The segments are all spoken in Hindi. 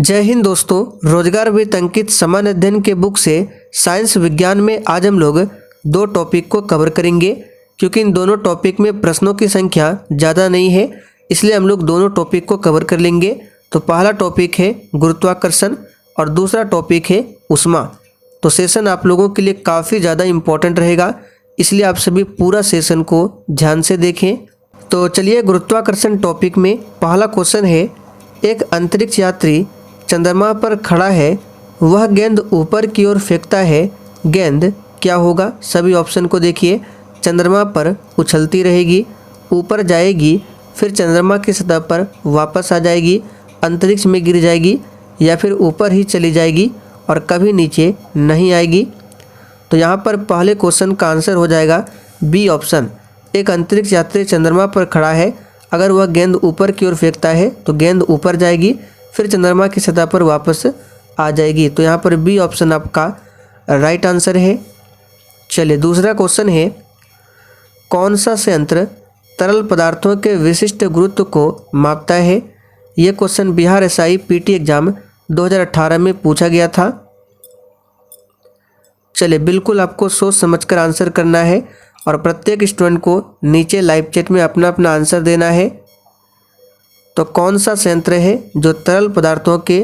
जय हिंद दोस्तों, रोजगार विद अंकित सामान्य अध्ययन के बुक से साइंस विज्ञान में आज हम लोग दो टॉपिक को कवर करेंगे। क्योंकि इन दोनों टॉपिक में प्रश्नों की संख्या ज़्यादा नहीं है, इसलिए हम लोग दोनों टॉपिक को कवर कर लेंगे। तो पहला टॉपिक है गुरुत्वाकर्षण और दूसरा टॉपिक है ऊष्मा। तो सेशन आप लोगों के लिए काफ़ी ज़्यादा इम्पोर्टेंट रहेगा, इसलिए आप सभी पूरा सेशन को ध्यान से देखें। तो चलिए, गुरुत्वाकर्षण टॉपिक में पहला क्वेश्चन है, एक अंतरिक्ष यात्री चंद्रमा पर खड़ा है, वह गेंद ऊपर की ओर फेंकता है, गेंद क्या होगा? सभी ऑप्शन को देखिए। चंद्रमा पर उछलती रहेगी, ऊपर जाएगी, फिर चंद्रमा की सतह पर वापस आ जाएगी, अंतरिक्ष में गिर जाएगी, या फिर ऊपर ही चली जाएगी और कभी नीचे नहीं आएगी। तो यहाँ पर पहले क्वेश्चन का आंसर हो जाएगा बी ऑप्शन। एक अंतरिक्ष यात्री चंद्रमा पर खड़ा है, अगर वह गेंद ऊपर की ओर फेंकता है तो गेंद ऊपर जाएगी, फिर चंद्रमा की सतह पर वापस आ जाएगी। तो यहाँ पर बी ऑप्शन आपका राइट आंसर है। चलिए, दूसरा क्वेश्चन है, कौन सा संयंत्र तरल पदार्थों के विशिष्ट गुरुत्व को मापता है? ये question Bihar SI PT exam 2018 में पूछा गया था। चलिए, बिल्कुल आपको सोच समझकर आंसर करना है और प्रत्येक स्टूडेंट को नीचे लाइव चैट में अपना अपना आंसर देना है। तो कौन सा संयंत्र है जो तरल पदार्थों के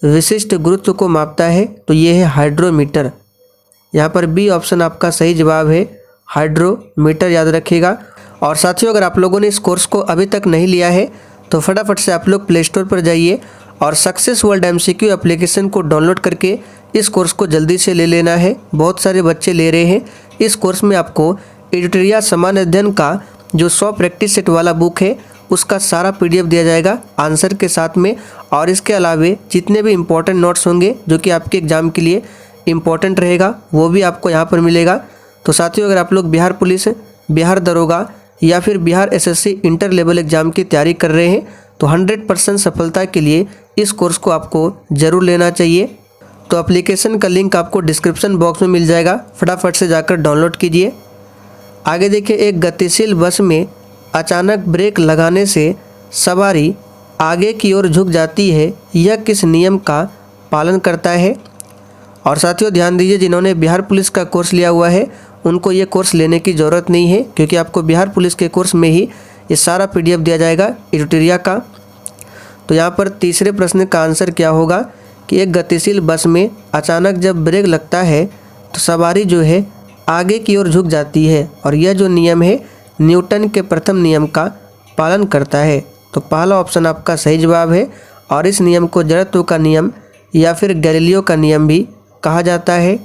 विशिष्ट गुरुत्व को मापता है? तो ये है हाइड्रोमीटर। यहाँ पर बी ऑप्शन आपका सही जवाब है, हाइड्रोमीटर, याद रखिएगा। और साथियों, अगर आप लोगों ने इस कोर्स को अभी तक नहीं लिया है तो फटाफट से आप लोग प्ले स्टोर पर जाइए और सक्सेस वर्ल्ड एमसीक्यू एप्लीकेशन को डाउनलोड करके इस कोर्स को जल्दी से ले लेना है। बहुत सारे बच्चे ले रहे हैं। इस कोर्स में आपको एडिटोरिया सामान्य अध्ययन का जो 100 प्रैक्टिस सेट वाला बुक है उसका सारा पीडीएफ दिया जाएगा आंसर के साथ में, और इसके अलावे जितने भी इम्पोर्टेंट नोट्स होंगे जो कि आपके एग्जाम के लिए इम्पोर्टेंट रहेगा वो भी आपको यहाँ पर मिलेगा। तो साथियों, अगर आप लोग बिहार पुलिस, बिहार दरोगा या फिर Bihar SSC inter level exam की तैयारी कर रहे हैं तो 100% सफलता के लिए इस कोर्स को आपको ज़रूर लेना चाहिए। तो एप्लीकेशन का लिंक आपको डिस्क्रिप्शन बॉक्स में मिल जाएगा, फटाफट से जाकर डाउनलोड कीजिए। आगे देखिए, एक गतिशील बस में अचानक ब्रेक लगाने से सवारी आगे की ओर झुक जाती है, यह किस नियम का पालन करता है? और साथियों, ध्यान दीजिए, जिन्होंने बिहार पुलिस का कोर्स लिया हुआ है उनको ये कोर्स लेने की ज़रूरत नहीं है, क्योंकि आपको बिहार पुलिस के कोर्स में ही ये सारा पीडीएफ दिया जाएगा एडिटोरिया का। तो यहाँ पर तीसरे प्रश्न का आंसर क्या होगा कि एक गतिशील बस में अचानक जब ब्रेक लगता है तो सवारी जो है आगे की ओर झुक जाती है, और यह जो नियम है न्यूटन के प्रथम नियम का पालन करता है। तो पहला ऑप्शन आपका सही जवाब है, और इस नियम को जड़त्व का नियम या फिर गैलीलियो का नियम भी कहा जाता है।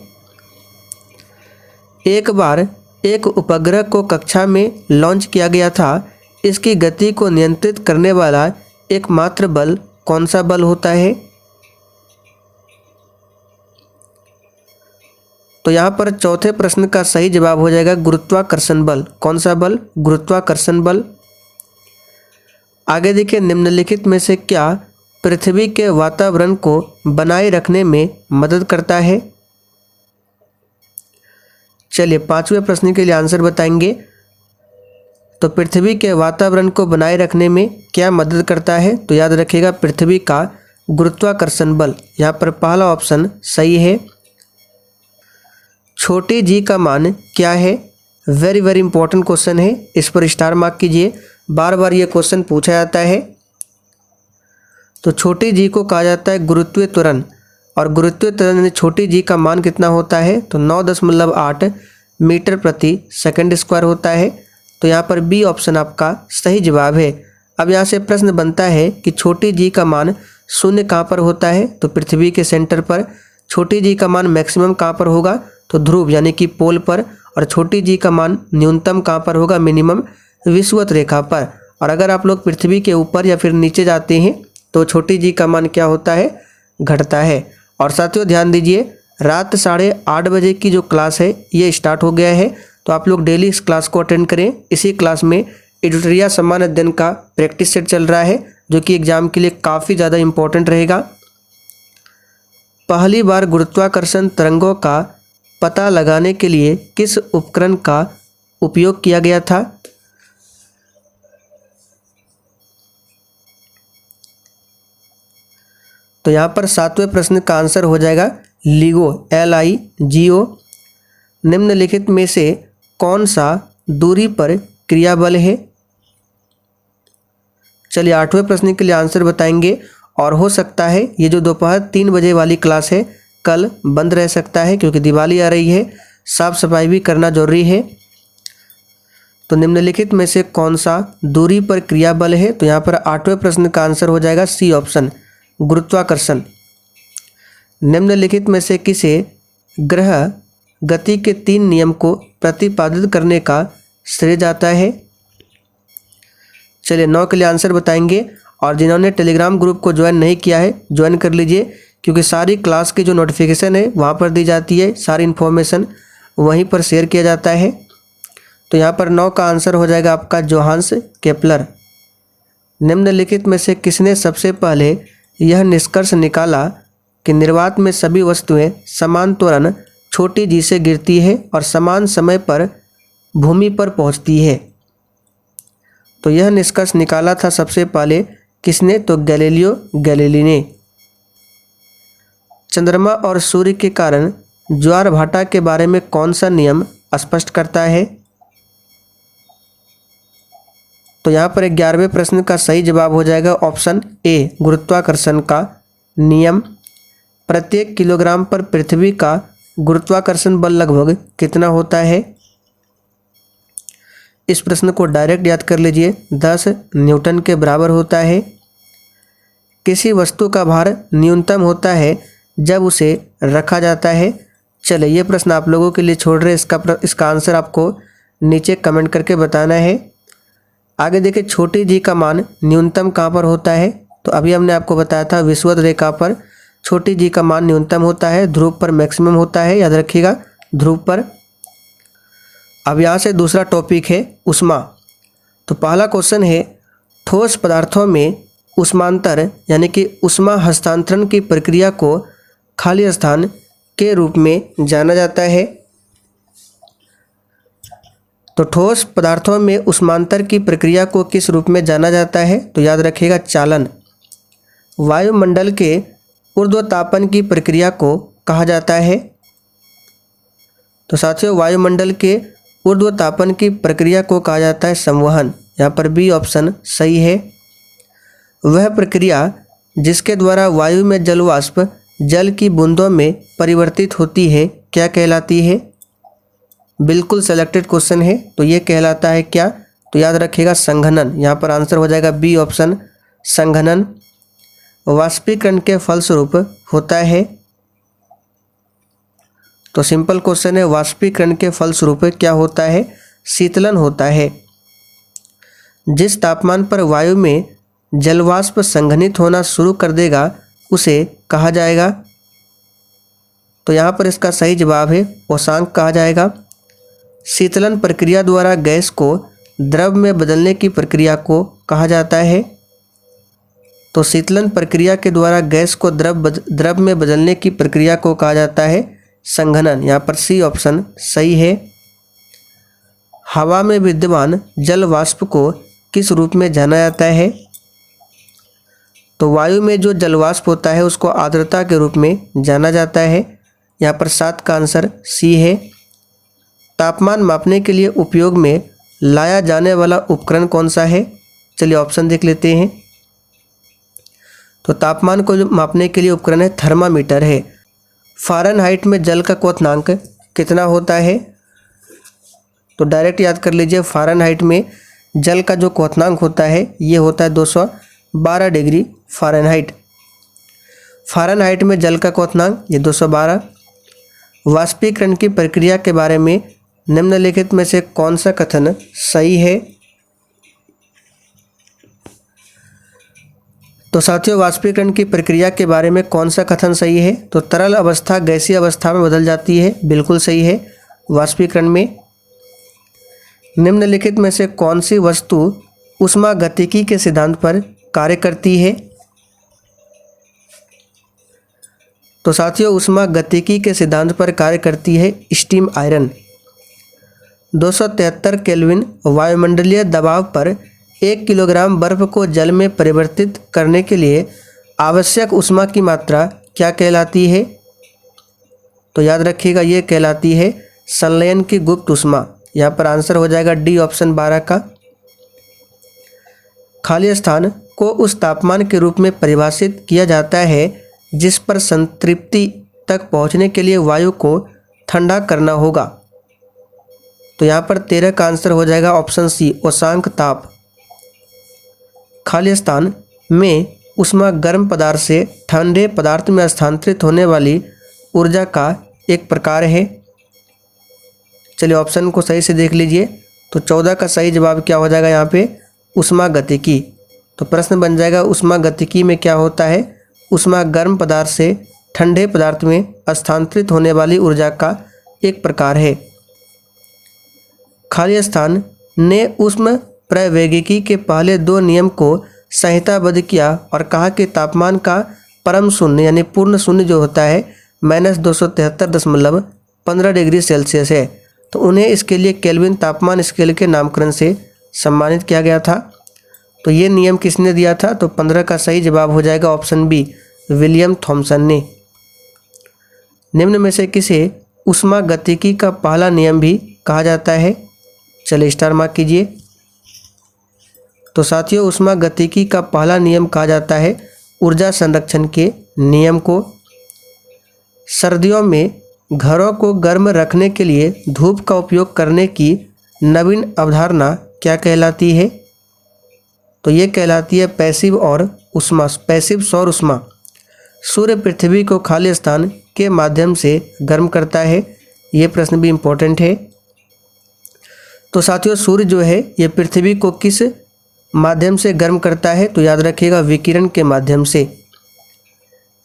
एक बार एक उपग्रह को कक्षा में लॉन्च किया गया था, इसकी गति को नियंत्रित करने वाला एकमात्र बल कौन सा बल होता है? तो यहाँ पर चौथे प्रश्न का सही जवाब हो जाएगा गुरुत्वाकर्षण बल। कौन सा बल? गुरुत्वाकर्षण बल। आगे देखिए, निम्नलिखित में से क्या पृथ्वी के वातावरण को बनाए रखने में मदद करता है? चलिए, पांचवें प्रश्न के लिए आंसर बताएंगे। तो पृथ्वी के वातावरण को बनाए रखने में क्या मदद करता है? तो याद रखिएगा, पृथ्वी का गुरुत्वाकर्षण बल। यहाँ पर पहला ऑप्शन सही है। छोटी जी का मान क्या है? वेरी वेरी इंपॉर्टेंट क्वेश्चन है, इस पर स्टार मार्क कीजिए, बार बार ये क्वेश्चन पूछा जाता है। तो छोटी जी को कहा जाता है गुरुत्वीय त्वरण, और गुरुत्वीय त्वरण में छोटी जी का मान कितना होता है? तो 9.8 मीटर प्रति सेकंड स्क्वायर होता है। तो यहाँ पर बी ऑप्शन आपका सही जवाब है। अब यहाँ से प्रश्न बनता है कि छोटी जी का मान शून्य कहाँ पर होता है? तो पृथ्वी के सेंटर पर। छोटी जी का मान मैक्सिमम कहाँ पर होगा? तो ध्रुव यानी कि पोल पर। और छोटी जी का मान न्यूनतम कहाँ पर होगा? मिनिमम विषुवत रेखा पर। और अगर आप लोग पृथ्वी के ऊपर या फिर नीचे जाते हैं तो छोटी जी का मान क्या होता है? घटता है। और साथियों, ध्यान दीजिए, रात 8:30 बजे की जो क्लास है ये स्टार्ट हो गया है, तो आप लोग डेली इस क्लास को अटेंड करें। इसी क्लास में एडिटोरिया सामान्य अध्ययन का प्रैक्टिस सेट चल रहा है, जो कि एग्जाम के लिए काफ़ी ज़्यादा इम्पोर्टेंट रहेगा। पहली बार गुरुत्वाकर्षण तरंगों का पता लगाने के लिए किस उपकरण का उपयोग किया गया था? तो यहाँ पर 7वें प्रश्न का आंसर हो जाएगा LIGO, LIGO। निम्नलिखित में से कौन सा दूरी पर क्रियाबल है? चलिए 8वें प्रश्न के लिए आंसर बताएंगे। और हो सकता है ये जो दोपहर 3 बजे वाली क्लास है कल बंद रह सकता है, क्योंकि दिवाली आ रही है, साफ सफाई भी करना जरूरी है। तो निम्नलिखित में से कौन सा दूरी पर क्रियाबल है? तो यहाँ पर 8वें प्रश्न का आंसर हो जाएगा सी ऑप्शन, गुरुत्वाकर्षण। निम्नलिखित में से किसे ग्रह गति के 3 नियम को प्रतिपादित करने का श्रेय जाता है? चलिए 9 के लिए आंसर बताएंगे। और जिन्होंने टेलीग्राम ग्रुप को ज्वाइन नहीं किया है ज्वाइन कर लीजिए, क्योंकि सारी क्लास की जो नोटिफिकेशन है वहाँ पर दी जाती है, सारी इन्फॉर्मेशन वहीं पर शेयर किया जाता है। तो यहाँ पर 9 का आंसर हो जाएगा आपका जोहान्स केपलर। निम्नलिखित में से किसने सबसे पहले यह निष्कर्ष निकाला कि निर्वात में सभी वस्तुएं समान त्वरण छोटी जी से गिरती है और समान समय पर भूमि पर पहुंचती है? तो यह निष्कर्ष निकाला था सबसे पहले किसने? तो गैलीलियो गैलीली ने। चंद्रमा और सूर्य के कारण ज्वार भाटा के बारे में कौन सा नियम स्पष्ट करता है? तो यहाँ पर 11वें प्रश्न का सही जवाब हो जाएगा ऑप्शन ए, गुरुत्वाकर्षण का नियम। प्रत्येक किलोग्राम पर पृथ्वी का गुरुत्वाकर्षण बल लगभग कितना होता है? इस प्रश्न को डायरेक्ट याद कर लीजिए, 10 न्यूटन के बराबर होता है। किसी वस्तु का भार न्यूनतम होता है जब उसे रखा जाता है? चलिए ये प्रश्न आप लोगों के लिए छोड़ रहे, इसका आंसर आपको नीचे कमेंट करके बताना है। आगे देखिए, छोटी जी का मान न्यूनतम कहाँ पर होता है? तो अभी हमने आपको बताया था विषुवत रेखा पर छोटी जी का मान न्यूनतम होता है, ध्रुव पर मैक्सिमम होता है, याद रखिएगा ध्रुव पर। अब यहाँ से दूसरा टॉपिक है ऊष्मा। तो पहला क्वेश्चन है, ठोस पदार्थों में ऊष्मांतर यानी कि ऊष्मा हस्तांतरण की प्रक्रिया को खाली स्थान के रूप में जाना जाता है। तो ठोस पदार्थों में ऊष्मांतर की प्रक्रिया को किस रूप में जाना जाता है? तो याद रखिएगा चालन। वायुमंडल के ऊर्ध्वतापन की प्रक्रिया को कहा जाता है? तो साथियों वायुमंडल के ऊर्ध्वतापन की प्रक्रिया को कहा जाता है संवहन। यहाँ पर बी ऑप्शन सही है। वह प्रक्रिया जिसके द्वारा वायु में जलवाष्प जल की बूंदों में परिवर्तित होती है क्या कहलाती है? बिल्कुल सेलेक्टेड क्वेश्चन है, तो ये कहलाता है क्या? तो याद रखिएगा संघनन। यहाँ पर आंसर हो जाएगा बी ऑप्शन, संघनन। वाष्पीकरण के फलस्वरूप होता है? तो सिंपल क्वेश्चन है, वाष्पीकरण के फलस्वरूप क्या होता है? शीतलन होता है। जिस तापमान पर वायु में जलवाष्प संघनित होना शुरू कर देगा उसे कहा जाएगा? तो यहाँ पर इसका सही जवाब है उष्मांक कहा जाएगा। शीतलन प्रक्रिया द्वारा गैस को द्रव में बदलने की प्रक्रिया को कहा जाता है? तो शीतलन प्रक्रिया के द्वारा गैस को द्रव में बदलने की प्रक्रिया को कहा जाता है संघनन। यहाँ पर सी ऑप्शन सही है। हवा में विद्यमान जल वाष्प को किस रूप में जाना जाता है? तो वायु में जो जलवाष्प होता है उसको आर्द्रता के रूप में जाना जाता है। यहाँ पर 7 का आंसर सी है। तापमान मापने के लिए उपयोग में लाया जाने वाला उपकरण कौन सा है? चलिए ऑप्शन देख लेते हैं। तो तापमान को मापने के लिए उपकरण है थर्मामीटर है। फ़ारेनहाइट में जल का क्वथनांक कितना होता है? तो डायरेक्ट याद कर लीजिए, फ़ारेनहाइट में जल का जो क्वथनांक होता है ये होता है 212 डिग्री फ़ारेनहाइट। फ़ारेनहाइट में जल का क्वथनांक ये 212। वाष्पीकरण की प्रक्रिया के बारे में निम्नलिखित में से कौन सा कथन सही है? तो साथियों वाष्पीकरण की प्रक्रिया के बारे में कौन सा कथन सही है? तो तरल अवस्था गैसीय अवस्था में बदल जाती है, बिल्कुल सही है वाष्पीकरण में। निम्नलिखित में से कौन सी वस्तु ऊष्मागतिकी के सिद्धांत पर कार्य करती है? तो साथियों ऊष्मागतिकी के सिद्धांत पर कार्य करती है स्टीम आयरन। 273 केल्विन वायुमंडलीय दबाव पर 1 किलोग्राम बर्फ को जल में परिवर्तित करने के लिए आवश्यक ऊष्मा की मात्रा क्या कहलाती है? तो याद रखिएगा ये कहलाती है संलयन की गुप्त ऊष्मा। यहाँ पर आंसर हो जाएगा डी ऑप्शन 12 का। खाली स्थान को उस तापमान के रूप में परिभाषित किया जाता है जिस पर संतृप्ति तक पहुँचने के लिए वायु को ठंडा करना होगा। तो यहाँ पर 13 का आंसर हो जाएगा ऑप्शन सी उष्मांक ताप। खाली स्थान में ऊष्मा गर्म पदार्थ से ठंडे पदार्थ में स्थानांतरित होने वाली ऊर्जा का एक प्रकार है। चलिए ऑप्शन को सही से देख लीजिए। तो 14 का सही जवाब क्या हो जाएगा यहाँ पे? ऊष्मागतिकी। तो प्रश्न बन जाएगा ऊष्मागतिकी में क्या होता है? ऊष्मा गर्म पदार्थ से ठंडे पदार्थ में स्थानांतरित होने वाली ऊर्जा का एक प्रकार है। खाली स्थान ने ऊष्म प्रवैगिकी के पहले 2 नियम को संहिताबद्ध किया और कहा कि तापमान का परम शून्य यानी पूर्ण शून्य जो होता है -273.15 डिग्री सेल्सियस है। तो उन्हें इसके लिए केल्विन तापमान स्केल के नामकरण से सम्मानित किया गया था। तो ये नियम किसने दिया था? तो 15 का सही जवाब हो जाएगा ऑप्शन बी विलियम थॉमसन ने। निम्न में से किसे ऊष्मागतिकी का पहला नियम भी कहा जाता है? चलिए स्टार मार्क कीजिए। तो साथियों ऊष्मागतिकी का पहला नियम कहा जाता है ऊर्जा संरक्षण के नियम को। सर्दियों में घरों को गर्म रखने के लिए धूप का उपयोग करने की नवीन अवधारणा क्या कहलाती है? तो ये कहलाती है पैसिव सौर ऊष्मा। सूर्य पृथ्वी को खाली स्थान के माध्यम से गर्म करता है। ये प्रश्न भी इम्पोर्टेंट है। तो साथियों सूर्य जो है ये पृथ्वी को किस माध्यम से गर्म करता है? तो याद रखिएगा विकिरण के माध्यम से।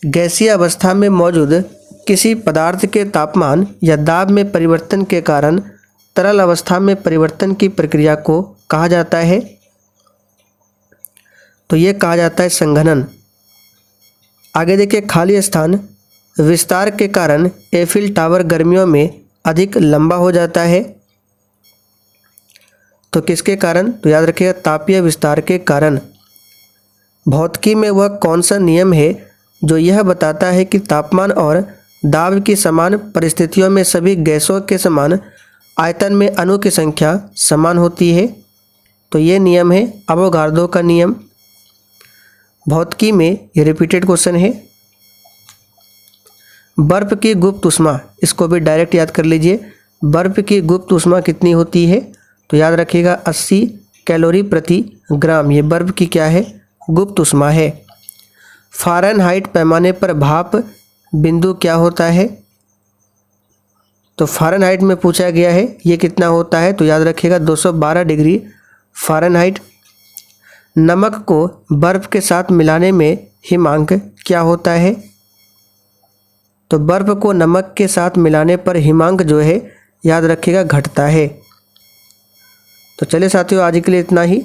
गैसीय अवस्था में मौजूद किसी पदार्थ के तापमान या दाब में परिवर्तन के कारण तरल अवस्था में परिवर्तन की प्रक्रिया को कहा जाता है? तो ये कहा जाता है संघनन। आगे देखिए खाली स्थान विस्तार के कारण एफिल टावर गर्मियों में अधिक लंबा हो जाता है। तो किसके कारण? तो याद रखिएगा तापीय विस्तार के कारण। भौतिकी में वह कौन सा नियम है जो यह बताता है कि तापमान और दाब की समान परिस्थितियों में सभी गैसों के समान आयतन में अणु की संख्या समान होती है? तो ये नियम है अवोगार्डो का नियम। भौतिकी में ये रिपीटेड क्वेश्चन है। बर्फ की गुप्त ऊष्मा, इसको भी डायरेक्ट याद कर लीजिए। बर्फ की गुप्त ऊष्मा कितनी होती है? तो याद रखिएगा 80 कैलोरी प्रति ग्राम। ये बर्फ की क्या है? गुप्त ऊष्मा है। फ़ारेनहाइट पैमाने पर भाप बिंदु क्या होता है? तो फ़ारेनहाइट में पूछा गया है ये कितना होता है? तो याद रखिएगा 212 डिग्री फ़ारेनहाइट। नमक को बर्फ़ के साथ मिलाने में हिमांक क्या होता है? तो बर्फ़ को नमक के साथ मिलाने पर हिमांक जो है याद रखिएगा घटता है। तो चलिए साथियों आज के लिए इतना ही।